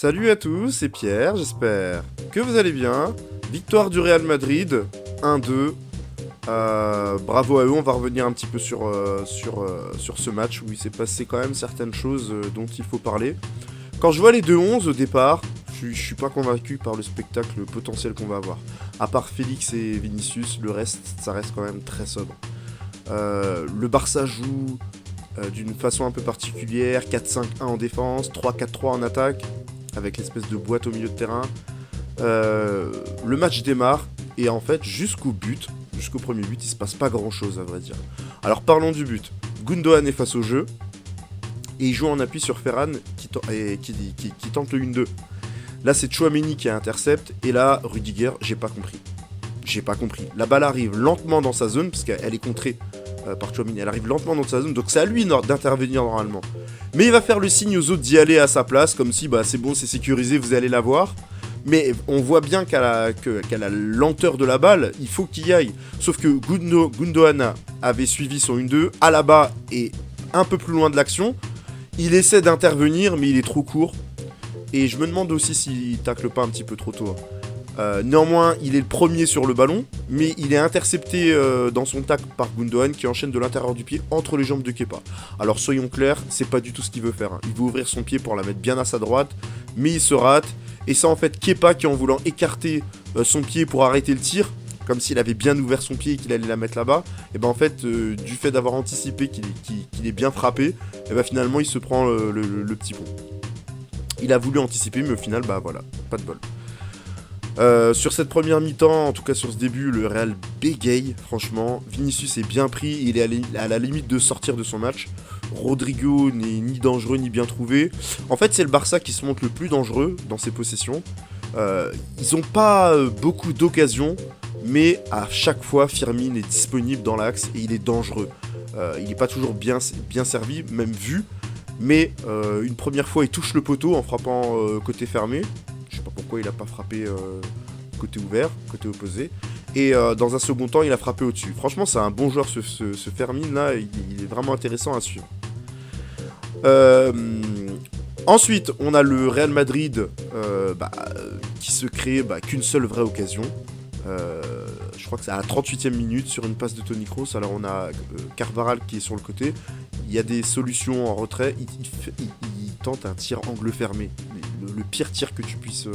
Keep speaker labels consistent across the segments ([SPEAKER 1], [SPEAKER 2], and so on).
[SPEAKER 1] Salut à tous, c'est Pierre, j'espère que vous allez bien. Victoire du Real Madrid, 1-2. Bravo à eux, on va revenir un petit peu sur ce match où il s'est passé quand même certaines choses dont il faut parler. Quand je vois les 2-11 au départ, je suis pas convaincu par le spectacle potentiel qu'on va avoir. À part Félix et Vinicius, le reste, ça reste quand même très sobre. Le Barça joue d'une façon un peu particulière, 4-5-1 en défense, 3-4-3 en attaque, avec l'espèce de boîte au milieu de terrain. Le match démarre, et en fait, jusqu'au premier but, il se passe pas grand chose à vrai dire. Alors parlons du but. Gundogan est face au jeu, et il joue en appui sur Ferran qui tente le 1-2. Là, c'est Tchouaméni qui intercepte, et là, Rudiger, j'ai pas compris. La balle arrive lentement dans sa zone, parce qu'elle est contrée par Tchouaméni, elle arrive lentement dans sa zone, donc c'est à lui d'intervenir normalement. Mais il va faire le signe aux autres d'y aller à sa place, comme si c'est bon, c'est sécurisé, vous allez la voir. Mais on voit bien qu'à la lenteur de la balle, il faut qu'il y aille. Sauf que Gundogan avait suivi son 1-2, Alaba est un peu plus loin de l'action. Il essaie d'intervenir, mais il est trop court. Et je me demande aussi s'il tacle pas un petit peu trop tôt. Néanmoins, il est le premier sur le ballon, mais il est intercepté dans son tacle par Gundogan qui enchaîne de l'intérieur du pied entre les jambes de Kepa. Alors soyons clairs, c'est pas du tout ce qu'il veut faire. Il veut ouvrir son pied pour la mettre bien à sa droite, mais il se rate. Et c'est en fait Kepa qui, en voulant écarter son pied pour arrêter le tir, comme s'il avait bien ouvert son pied et qu'il allait la mettre là-bas, et en fait, du fait d'avoir anticipé qu'il est bien frappé, et finalement il se prend le petit pont. Il a voulu anticiper, mais au final, voilà, pas de bol. Sur cette première mi-temps, en tout cas sur ce début, le Real bégaye, franchement. Vinicius est bien pris, il est à la limite de sortir de son match. Rodrigo n'est ni dangereux ni bien trouvé. En fait, c'est le Barça qui se montre le plus dangereux dans ses possessions. Ils n'ont pas beaucoup d'occasions, mais à chaque fois, Firmin est disponible dans l'axe et il est dangereux. Il n'est pas toujours bien servi, même vu, mais une première fois, il touche le poteau en frappant côté fermé. Je sais pas pourquoi il a pas frappé côté ouvert, côté opposé. Et dans un second temps, il a frappé au-dessus. Franchement, c'est un bon joueur ce Fermin là, il est vraiment intéressant à suivre. Ensuite, on a le Real Madrid qui se crée qu'une seule vraie occasion. Je crois que c'est à la 38e minute sur une passe de Toni Kroos. Alors on a Carvajal qui est sur le côté. Il y a des solutions en retrait. Il tente un tir angle fermé. Le pire tir que tu puisses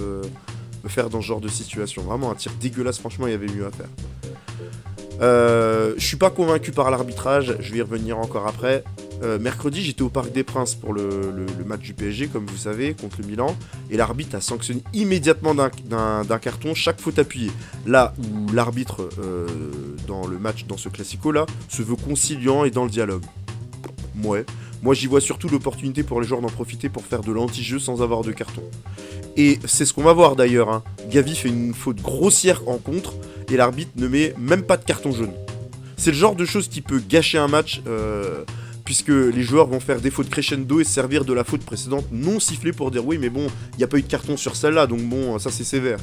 [SPEAKER 1] faire dans ce genre de situation. Vraiment un tir dégueulasse, franchement il y avait mieux à faire. Je suis pas convaincu par l'arbitrage, je vais y revenir encore après. Mercredi j'étais au Parc des Princes pour le match du PSG comme vous savez contre le Milan, et l'arbitre a sanctionné immédiatement d'un carton chaque faute appuyée. Là où l'arbitre dans le match, dans ce classico là, se veut conciliant et dans le dialogue. Moi j'y vois surtout l'opportunité pour les joueurs d'en profiter pour faire de l'anti-jeu sans avoir de carton. Et c'est ce qu'on va voir d'ailleurs, hein. Gavi fait une faute grossière en contre et l'arbitre ne met même pas de carton jaune. C'est le genre de chose qui peut gâcher un match puisque les joueurs vont faire des fautes crescendo et se servir de la faute précédente non sifflée pour dire oui mais bon, il n'y a pas eu de carton sur celle-là donc bon, ça c'est sévère.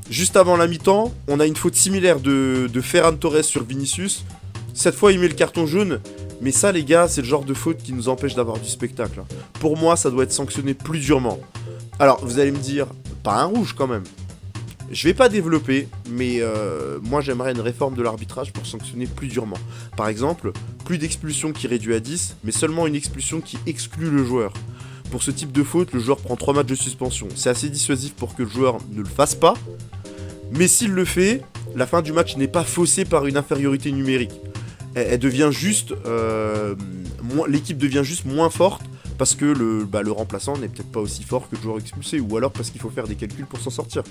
[SPEAKER 1] Juste avant la mi-temps, on a une faute similaire de Ferran Torres sur Vinicius. Cette fois il met le carton jaune. Mais ça les gars, c'est le genre de faute qui nous empêche d'avoir du spectacle. Pour moi, ça doit être sanctionné plus durement. Alors, vous allez me dire, pas un rouge quand même. Je vais pas développer, mais moi j'aimerais une réforme de l'arbitrage pour sanctionner plus durement. Par exemple, plus d'expulsion qui réduit à 10, mais seulement une expulsion qui exclut le joueur. Pour ce type de faute, le joueur prend 3 matchs de suspension. C'est assez dissuasif pour que le joueur ne le fasse pas, mais s'il le fait, la fin du match n'est pas faussée par une infériorité numérique. Elle devient juste... l'équipe devient juste moins forte parce que le remplaçant n'est peut-être pas aussi fort que le joueur expulsé, ou alors parce qu'il faut faire des calculs pour s'en sortir.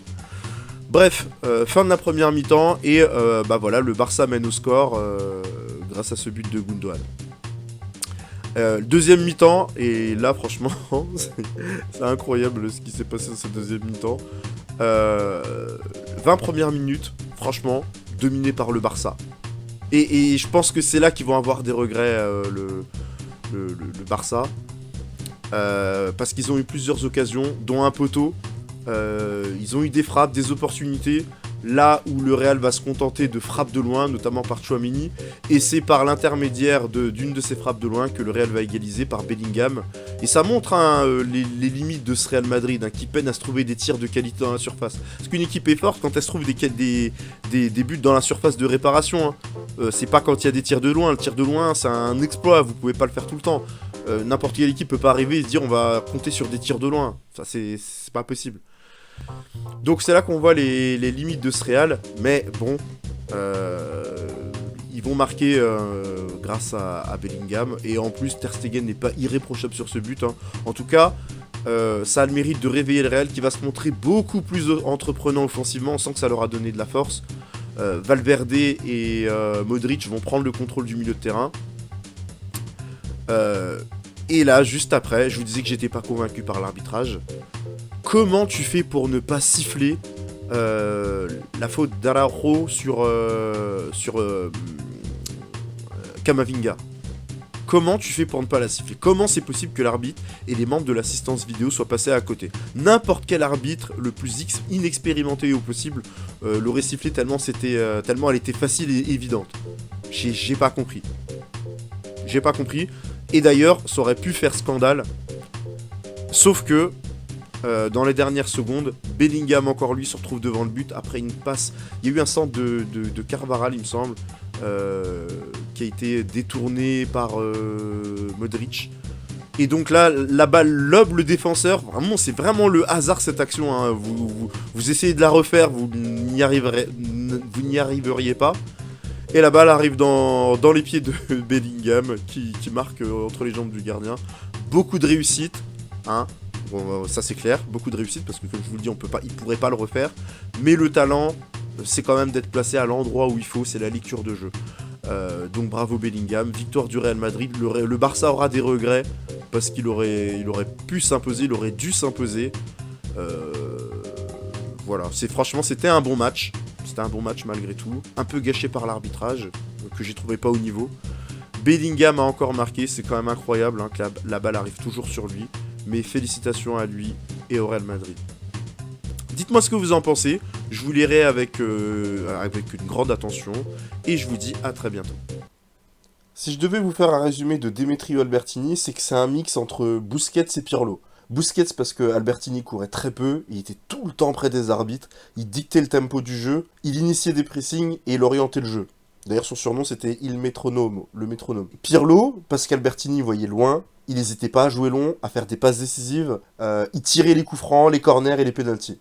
[SPEAKER 1] Bref, fin de la première mi-temps, et voilà, le Barça mène au score grâce à ce but de Gundogan. Deuxième mi-temps, et là franchement, c'est incroyable ce qui s'est passé dans cette deuxième mi-temps. 20 premières minutes, franchement, dominé par le Barça. Et je pense que c'est là qu'ils vont avoir des regrets, le Barça. Parce qu'ils ont eu plusieurs occasions, dont un poteau. Ils ont eu des frappes, des opportunités. Là où le Real va se contenter de frappes de loin, notamment par Tchouaméni. Et c'est par l'intermédiaire d'une de ces frappes de loin que le Real va égaliser par Bellingham, Et ça montre hein, les limites de ce Real Madrid, hein, qui peine à se trouver des tirs de qualité dans la surface. Parce qu'une équipe est forte quand elle se trouve des buts dans la surface de réparation. Hein. C'est pas quand il y a des tirs de loin. Le tir de loin, c'est un exploit, vous pouvez pas le faire tout le temps. N'importe quelle équipe peut pas arriver et se dire on va compter sur des tirs de loin. Ça, c'est pas possible. Donc c'est là qu'on voit les limites de ce Real. Mais bon... ils vont marquer grâce à Bellingham. Et en plus, Ter Stegen n'est pas irréprochable sur ce but. Hein. En tout cas, ça a le mérite de réveiller le Real qui va se montrer beaucoup plus entreprenant offensivement. On sent que ça leur a donné de la force. Valverde et Modric vont prendre le contrôle du milieu de terrain. Et là, juste après, je vous disais que j'étais pas convaincu par l'arbitrage. Comment tu fais pour ne pas siffler la faute d'Araujo sur Camavinga? Comment tu fais pour ne pas la siffler? Comment c'est possible que l'arbitre et les membres de l'assistance vidéo soient passés à côté? N'importe quel arbitre, le plus inexpérimenté au possible, l'aurait sifflé tellement elle était facile et évidente. J'ai pas compris. J'ai pas compris. Et d'ailleurs, ça aurait pu faire scandale. Sauf que, dans les dernières secondes, Bellingham, encore lui, se retrouve devant le but après une passe. Il y a eu un centre de Carvajal, il me semble, qui a été détourné par Modric. Et donc là, la balle lobe le défenseur. Vraiment, c'est vraiment le hasard cette action. Hein. Vous essayez de la refaire, vous n'y arriveriez pas. Et la balle arrive dans les pieds de Bellingham qui marque entre les jambes du gardien. Beaucoup de réussite. Hein. Bon, ça c'est clair, beaucoup de réussite parce que comme je vous le dis, il pourrait pas le refaire. Mais le talent, c'est quand même d'être placé à l'endroit où il faut, c'est la lecture de jeu. Donc bravo Bellingham, victoire du Real Madrid. Le Barça aura des regrets parce qu'il aurait pu s'imposer, il aurait dû s'imposer. Voilà, franchement c'était un bon match. C'était un bon match malgré tout. Un peu gâché par l'arbitrage, que j'ai trouvé pas au niveau. Bellingham a encore marqué, c'est quand même incroyable hein, que la balle arrive toujours sur lui. Mais félicitations à lui et au Real Madrid. Dites-moi ce que vous en pensez. Je vous lirai avec une grande attention. Et je vous dis à très bientôt. Si je devais vous faire un résumé de Demetrio Albertini, c'est que c'est un mix entre Busquets et Pirlo. Busquets parce que Albertini courait très peu, il était tout le temps près des arbitres, il dictait le tempo du jeu, il initiait des pressings et il orientait le jeu. D'ailleurs son surnom c'était Il Métronome, le métronome. Pirlo parce qu'Albertini voyait loin, il n'hésitait pas à jouer long, à faire des passes décisives, il tirait les coups francs, les corners et les pénaltys.